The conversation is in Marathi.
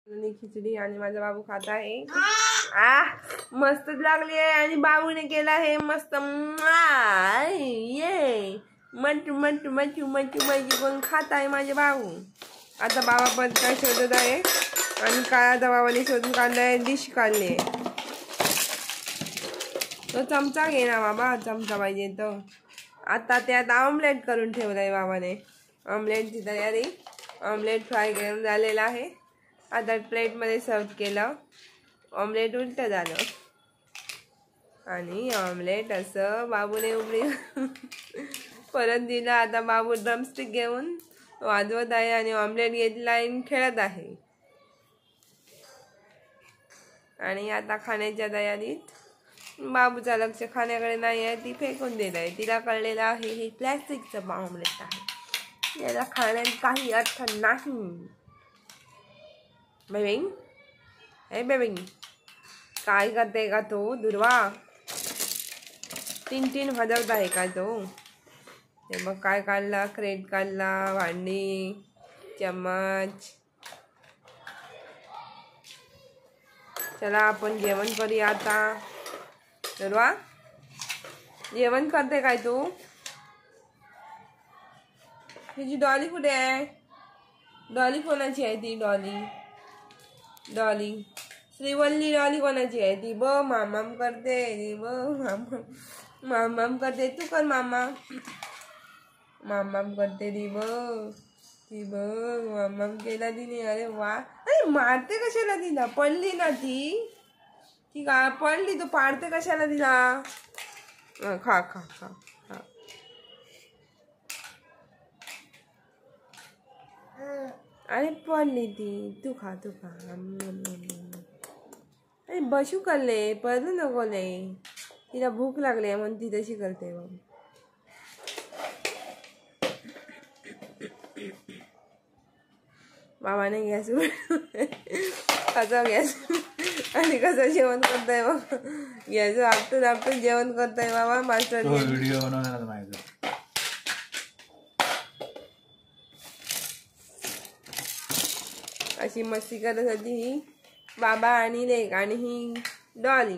खिचडी आणि माझा बाबू खात आहे। मस्त लागली आहे आणि बाबूने केला आहे मस्त ये मंटू मंटू मंटू मंटू मंटू पण खात आहे माझे बाबू। आता बाबा पण काय शोधत आहे आणि काय आता बाबाने शोधून काढलं आहे, डिश काढली आहे। तो चमचा घे ना बाबा, चमचा पाहिजे तो। आता त्यात ऑमलेट करून ठेवलंय बाबाने। ऑमलेटची तयारी, ऑमलेट फ्राय करून झालेला आहे। आता प्लेटमध्ये सर्व केलं। ऑमलेट उलट झालं आणि ऑमलेट असं बाबूने उघडी परत दिलं। आता बाबू ड्रमस्टिक घेऊन वाजवत आहे आणि ऑमलेट घेतला आणि खेळत आहे। आणि आता खाण्याच्या तयारीत बाबूचा लक्ष खाण्याकडे नाही आहे, ती फेकून दिलं आहे। तिला कळलेलं आहे हे प्लॅस्टिकचं ऑमलेट आहे, याला खाण्यात काही अर्थ नाही। बेबिंग, हे बेबिंग काय करते का तो दुर्वा? तीन तीन वाजवत आहे का तो? ते मग काय काढला, क्रेट काढला, भांडी, चम्मच। चला आपण जेवण करूया आता। दुर्वा जेवण करते काय तू? तुझी डॉली कुठे आहे? डॉली कोणाची आहे ती? डॉली डॉली श्रीवल्ली डॉली कोणाची आहे ती? ब मामाम करते ती, ब मामाम करते। तू कर मामा, मामाम करते ती ती मामाम केला तिने। अरे वा, अरे मारते कशाला तिला? पडली ना ती, ती का पडली, तू पाडते कशाला तिला? खा खा खा खा। अरे पडली ती, तू खा तू खा। अरे बशू करले, पडू नको ले, तिला भूक लागली म्हणून ती तशी करते। मग बाबाने गॅस कसा गॅस आणि कसं जेवण करताय बाबा? गॅस आपटून आपटून जेवण करताय बाबा मास्टर। व्हिडिओ बनवणार माझा अशी मस्ती करत होती ही बाबा आणि लेक आणि ही डॉली।